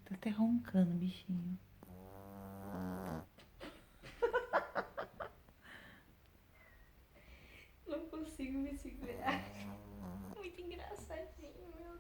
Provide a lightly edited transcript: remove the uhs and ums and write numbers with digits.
Tá até roncando, bichinho. Não consigo me segurar. Muito engraçadinho, meu